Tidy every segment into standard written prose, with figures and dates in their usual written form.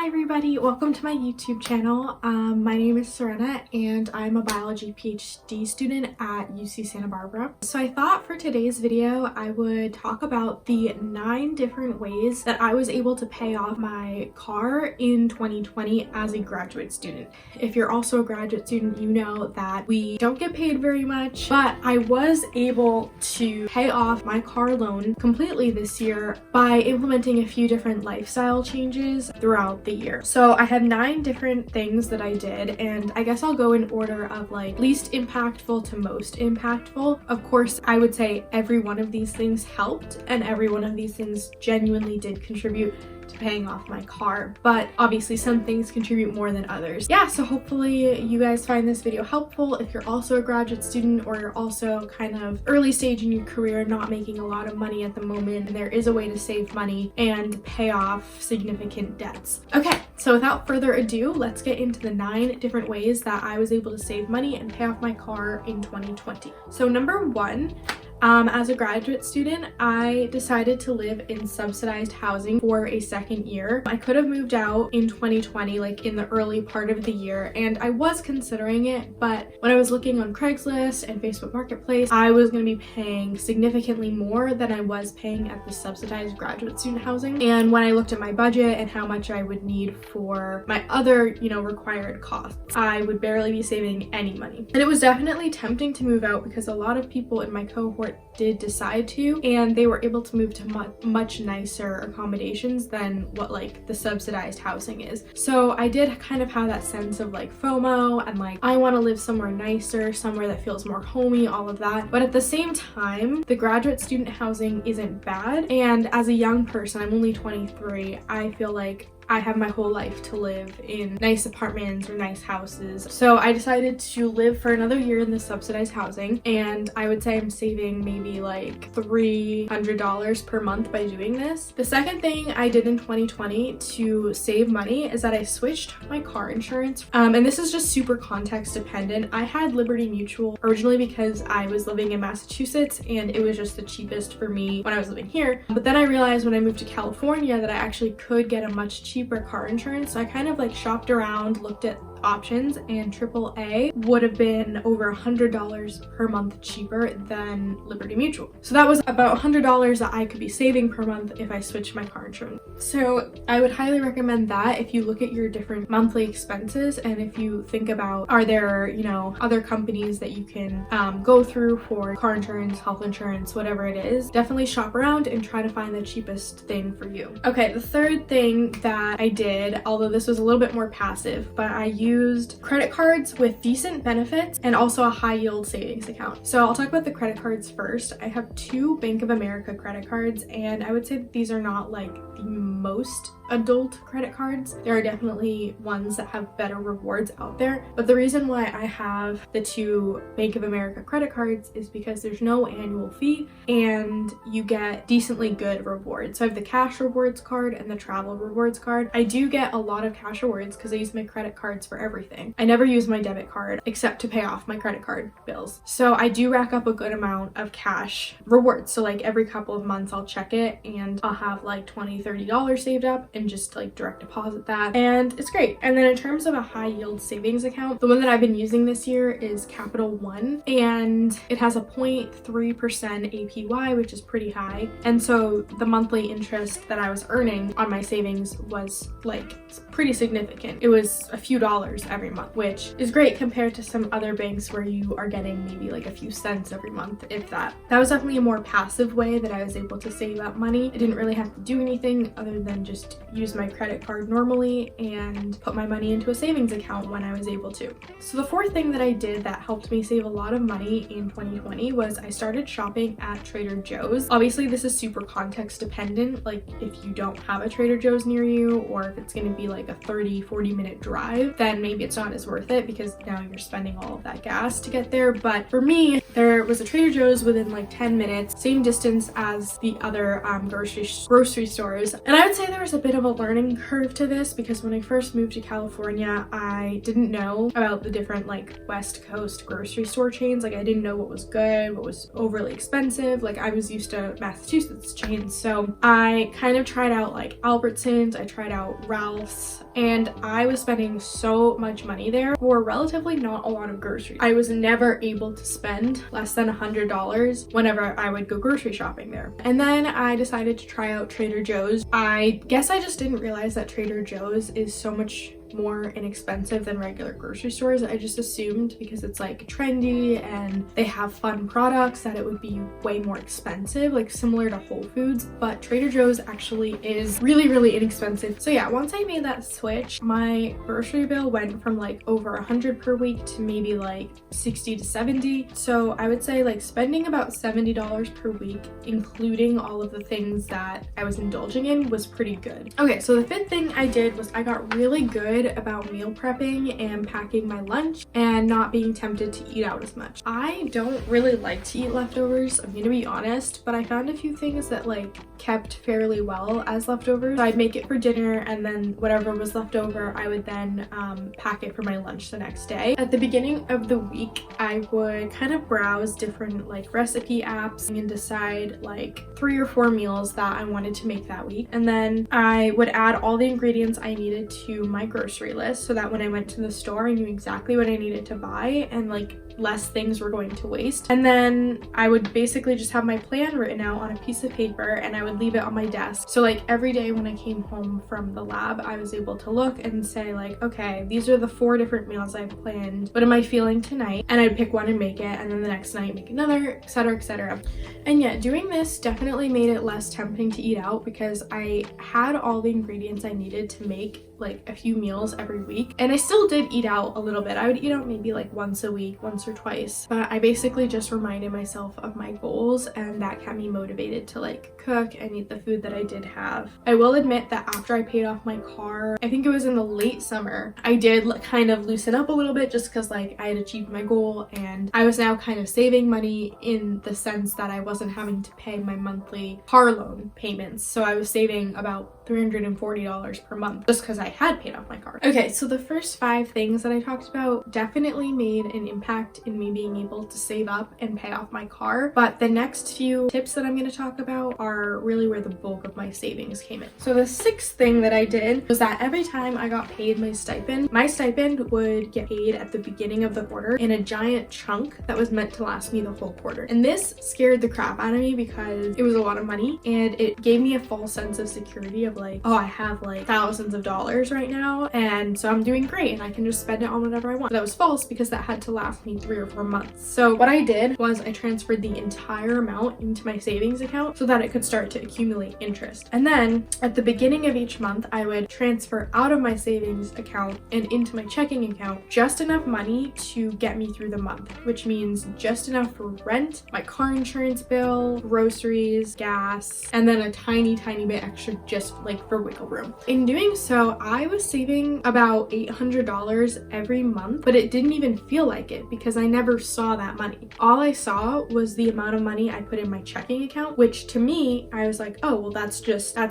Hi everybody, welcome to my YouTube channel. My name is Surenna and I'm a biology PhD student at UC Santa Barbara. So I thought for today's video I would talk about the 9 different ways that I was able to pay off my car in 2020 as a graduate student. If you're also a graduate student, you know that we don't get paid very much, but I was able to pay off my car loan completely this year by implementing a few different lifestyle changes throughout the year. So I had 9 different things that I did, and I guess I'll go in order of like least impactful to most impactful. Of course, I would say every one of these things helped and every one of these things genuinely did contribute to paying off my car, but obviously some things contribute more than others. Yeah, so hopefully you guys find this video helpful if you're also a graduate student or you're also kind of early stage in your career, not making a lot of money at the moment. There is a way to save money and pay off significant debts. Okay, so without further ado, let's get into the 9 different ways that I was able to save money and pay off my car in 2020. So number 1, as a graduate student, I decided to live in subsidized housing for a second year. I could have moved out in 2020, like in the early part of the year, and I was considering it, but when I was looking on Craigslist and Facebook Marketplace, I was going to be paying significantly more than I was paying at the subsidized graduate student housing. And when I looked at my budget and how much I would need for my other, required costs, I would barely be saving any money. And it was definitely tempting to move out because a lot of people in my cohort did decide to, and they were able to move to much nicer accommodations than what like the subsidized housing is. So I did kind of have that sense of like FOMO and like I want to live somewhere nicer, somewhere that feels more homey, all of that. But at the same time, the graduate student housing isn't bad, and as a young person, I'm only 23, I feel like I have my whole life to live in nice apartments or nice houses. So I decided to live for another year in the subsidized housing, and I would say I'm saving maybe like $300 per month by doing this. The second thing I did in 2020 to save money is that I switched my car insurance. And this is just super context dependent. I had Liberty Mutual originally because I was living in Massachusetts and it was just the cheapest for me when I was living here. But then I realized when I moved to California that I actually could get a much cheaper car insurance. So I kind of like shopped around, looked at options, and AAA would have been over $100 per month cheaper than Liberty Mutual. So that was about $100 that I could be saving per month if I switched my car insurance. So I would highly recommend that if you look at your different monthly expenses and if you think about, are there, other companies that you can go through for car insurance, health insurance, whatever it is. Definitely shop around and try to find the cheapest thing for you. Okay, the third thing that I did, although this was a little bit more passive, but I used credit cards with decent benefits and also a high yield savings account. So I'll talk about the credit cards first. I have 2 Bank of America credit cards, and I would say that these are not like the most adult credit cards. There are definitely ones that have better rewards out there, but the reason why I have the 2 Bank of America credit cards is because there's no annual fee and you get decently good rewards. So I have the cash rewards card and the travel rewards card. I do get a lot of cash rewards because I use my credit cards for everything. I never use my debit card except to pay off my credit card bills. So I do rack up a good amount of cash rewards. So like every couple of months I'll check it and I'll have like $20-$30 saved up and just like direct deposit that, and it's great. And then in terms of a high yield savings account, the one that I've been using this year is Capital One, and it has a 0.3% APY, which is pretty high. And so the monthly interest that I was earning on my savings was like pretty significant. It was a few dollars every month, which is great compared to some other banks where you are getting maybe like a few cents every month, if that. That was definitely a more passive way that I was able to save up money. I didn't really have to do anything other than just use my credit card normally and put my money into a savings account when I was able to. So the fourth thing that I did that helped me save a lot of money in 2020 was I started shopping at Trader Joe's. Obviously this is super context dependent, like if you don't have a Trader Joe's near you or if it's going to be like a 30-40 minute drive, then then maybe it's not as worth it because now you're spending all of that gas to get there. But for me, there was a Trader Joe's within like 10 minutes, same distance as the other grocery stores. And I would say there was a bit of a learning curve to this because when I first moved to California, I didn't know about the different like West Coast grocery store chains. Like I didn't know what was good, what was overly expensive. Like I was used to Massachusetts chains. So I kind of tried out like Albertsons, I tried out Ralph's, and I was spending so much money there for relatively not a lot of groceries. I was never able to spend less than $100 whenever I would go grocery shopping there. And then I decided to try out Trader Joe's. I guess I just didn't realize that Trader Joe's is so much more inexpensive than regular grocery stores. I just assumed because it's like trendy and they have fun products that it would be way more expensive, like similar to Whole Foods, but Trader Joe's actually is really, really inexpensive. So yeah, once I made that switch, my grocery bill went from like over $100 per week to maybe like $60 to $70. So I would say like spending about $70 per week, including all of the things that I was indulging in, was pretty good. Okay, so the fifth thing I did was I got really good about meal prepping and packing my lunch and not being tempted to eat out as much. I don't really like to eat leftovers, I'm gonna be honest, but I found a few things that like kept fairly well as leftovers. So I'd make it for dinner and then whatever was left over, I would then pack it for my lunch the next day. At the beginning of the week, I would kind of browse different like recipe apps and decide like 3 or 4 meals that I wanted to make that week. And then I would add all the ingredients I needed to my grocery list so that when I went to the store, I knew exactly what I needed to buy and like less things were going to waste. And then I would basically just have my plan written out on a piece of paper and I would leave it on my desk. So like every day when I came home from the lab, I was able to look and say like, okay, these are the 4 different meals I've planned. What am I feeling tonight? And I'd pick one and make it, and then the next night make another, etc., etc. And yeah, doing this definitely made it less tempting to eat out because I had all the ingredients I needed to make like a few meals every week. And I still did eat out a little bit. I would eat out maybe like once a week, once or twice, but I basically just reminded myself of my goals and that kept me motivated to like cook and eat the food that I did have. I will admit that after I paid off my car, I think it was in the late summer, I did kind of loosen up a little bit just because like I had achieved my goal and I was now kind of saving money in the sense that I wasn't having to pay my monthly car loan payments. So I was saving about $340 per month just because I had paid off my car. Okay, so the first 5 things that I talked about definitely made an impact in me being able to save up and pay off my car, but the next few tips that I'm going to talk about are really where the bulk of my savings came in. So the 6th thing that I did was that every time I got paid my stipend would get paid at the beginning of the quarter in a giant chunk that was meant to last me the whole quarter. And this scared the crap out of me because it was a lot of money and it gave me a false sense of security of like, oh, I have like thousands of dollars right now and so I'm doing great and I can just spend it on whatever I want. But that was false because that had to last me 3 or 4 months. So what I did was I transferred the entire amount into my savings account so that it could start to accumulate interest. And then at the beginning of each month, I would transfer out of my savings account and into my checking account just enough money to get me through the month, which means just enough for rent, my car insurance bill, groceries, gas, and then a tiny bit extra just like for wiggle room. In doing so, I was saving about $800 every month, but it didn't even feel like it because I never saw that money. All I saw was the amount of money I put in my checking account, which to me, I was like, oh, well, that's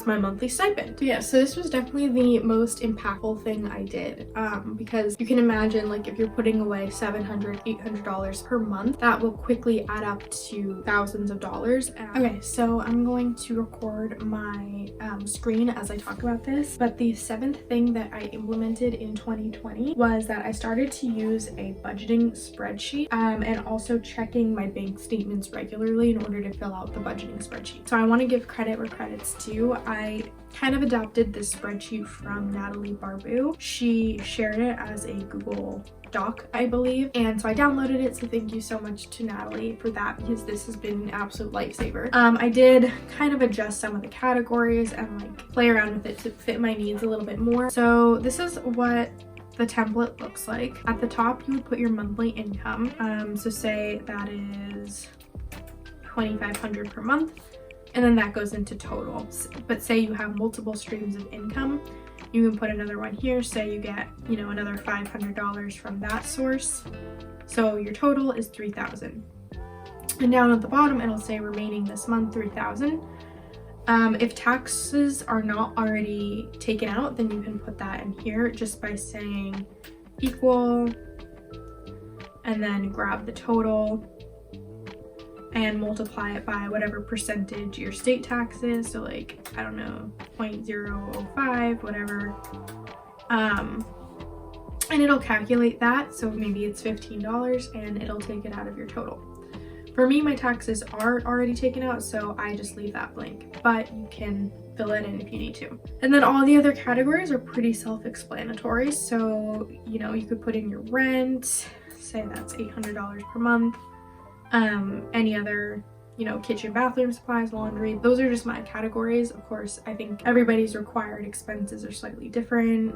my monthly stipend. So yeah, so this was definitely the most impactful thing I did because you can imagine like if you're putting away $700, $800 per month, that will quickly add up to thousands of dollars. Okay, so I'm going to record my screen as I talk about this, but the 7th thing that I implemented in 2020 was that I started to use a budgeting spreadsheet and also checking my bank statements regularly in order to fill out the budgeting spreadsheet. So I want to give credit where credit's due. I kind of adopted this spreadsheet from Natalie Barbu. She shared it as a Google Doc, I believe, and so I downloaded it, so thank you so much to Natalie for that because this has been an absolute lifesaver. I did kind of adjust some of the categories and like play around with it to fit my needs a little bit more. So this is what the template looks like. At the top, you would put your monthly income. So say that is $2,500 per month, and then that goes into total. But say you have multiple streams of income, you can put another one here. Say you get, you know, another $500 from that source. So your total is $3,000. And down at the bottom, it'll say remaining this month, $3,000. If taxes are not already taken out, then you can put that in here just by saying equal, and then grab the total and multiply it by whatever percentage your state tax is. So like, I don't know, 0.005, whatever. And it'll calculate that. So maybe it's $15 and it'll take it out of your total. For me, my taxes are already taken out, so I just leave that blank, but you can fill it in if you need to. And then all the other categories are pretty self-explanatory. So, you know, you could put in your rent, say that's $800 per month. Any other, you know, kitchen, bathroom supplies, laundry, those are just my categories. Of course, I think everybody's required expenses are slightly different.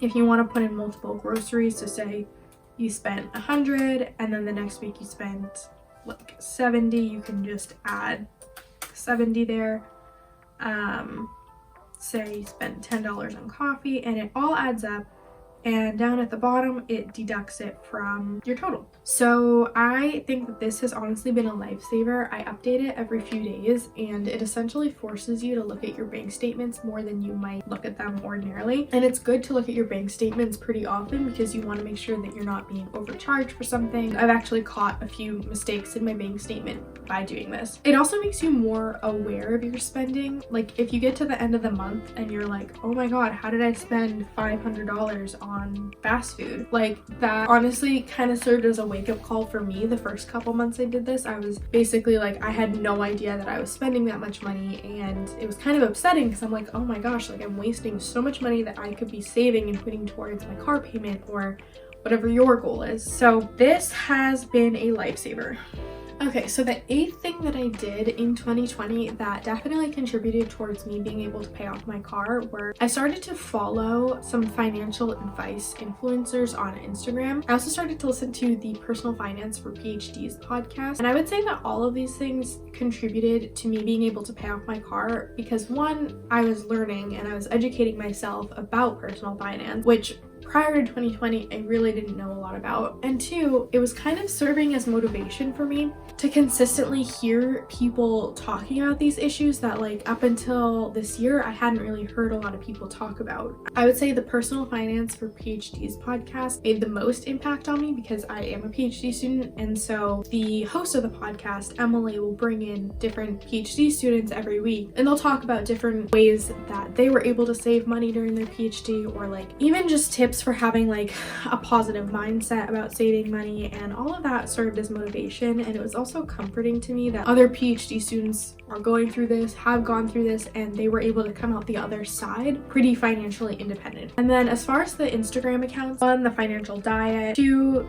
If you want to put in multiple groceries, so say you spent 100 and then the next week you spent like 70, you can just add 70 there. Say you spent $10 on coffee, and it all adds up, and down at the bottom it deducts it from your total. So I think that this has honestly been a lifesaver. I update it every few days, and it essentially forces you to look at your bank statements more than you might look at them ordinarily. And it's good to look at your bank statements pretty often because you want to make sure that you're not being overcharged for something. I've actually caught a few mistakes in my bank statement by doing this. It also makes you more aware of your spending. Like if you get to the end of the month and you're like, oh my god, how did I spend $500 on fast food? Like that honestly kind of served as a wake-up call for me. The first couple months I did this, I was basically like, I had no idea that I was spending that much money, and it was kind of upsetting because I'm like, oh my gosh, like I'm wasting so much money that I could be saving and putting towards my car payment or whatever your goal is. So this has been a lifesaver. Okay, so the 8th thing that I did in 2020 that definitely contributed towards me being able to pay off my car were I started to follow some financial advice influencers on Instagram. I also started to listen to the Personal Finance for PhDs podcast, and I would say that all of these things contributed to me being able to pay off my car because one, I was learning and I was educating myself about personal finance, which prior to 2020, I really didn't know a lot about. And two, it was kind of serving as motivation for me to consistently hear people talking about these issues that like up until this year, I hadn't really heard a lot of people talk about. I would say the Personal Finance for PhDs podcast made the most impact on me because I am a PhD student. And so the host of the podcast, Emily, will bring in different PhD students every week, and they'll talk about different ways that they were able to save money during their PhD, or like even just tips for having like a positive mindset about saving money, and all of that served as motivation. And it was also comforting to me that other PhD students are going through this, have gone through this, and they were able to come out the other side pretty financially independent. And then as far as the Instagram accounts, 1, the Financial Diet, 2,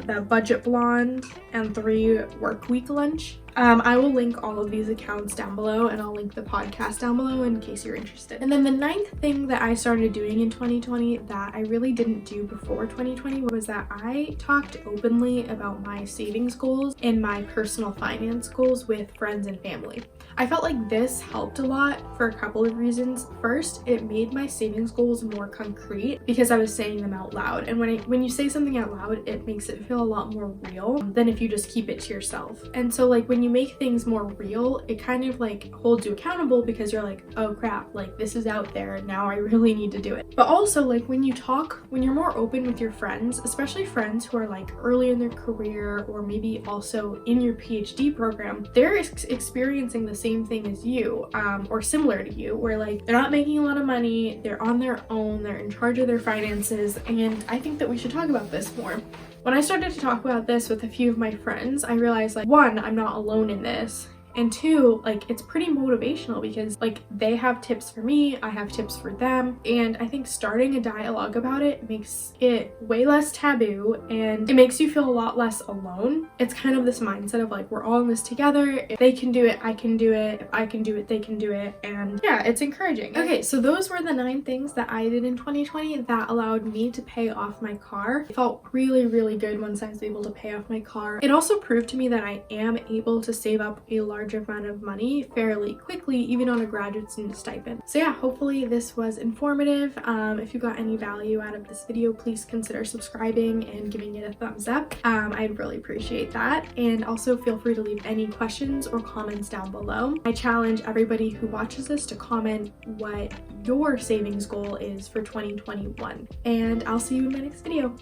the Budget Blonde, and 3, Work Week Lunch. I will link all of these accounts down below, and I'll link the podcast down below in case you're interested. And then the 9th thing that I started doing in 2020 that I really didn't do before 2020 was that I talked openly about my savings goals and my personal finance goals with friends and family. I felt like this helped a lot for a couple of reasons. First, it made my savings goals more concrete because I was saying them out loud. And when you say something out loud, it makes it feel a lot more real than if you just keep it to yourself. And so like when you make things more real, it kind of like holds you accountable because you're like, oh crap, like this is out there, now I really need to do it. But also like when you're more open with your friends, especially friends who are like early in their career or maybe also in your PhD program, they're experiencing the same thing as you, or similar to you, where like they're not making a lot of money, they're on their own, they're in charge of their finances, and I think that we should talk about this more. When I started to talk about this with a few of my friends, I realized like 1, I'm not alone in this, and 2, like it's pretty motivational because like they have tips for me, I have tips for them, and I think starting a dialogue about it makes it way less taboo, and it makes you feel a lot less alone. It's kind of this mindset of like we're all in this together. If they can do it, I can do it. If I can do it, they can do it. And yeah, it's encouraging. Okay, so those were the 9 things that I did in 2020 that allowed me to pay off my car. It felt really, really good once I was able to pay off my car. It also proved to me that I am able to save up a large large amount of money fairly quickly, even on a graduate student stipend. So yeah, hopefully this was informative. If you got any value out of this video, please consider subscribing and giving it a thumbs up. I'd really appreciate that. And also feel free to leave any questions or comments down below. I challenge everybody who watches this to comment what your savings goal is for 2021. And I'll see you in my next video.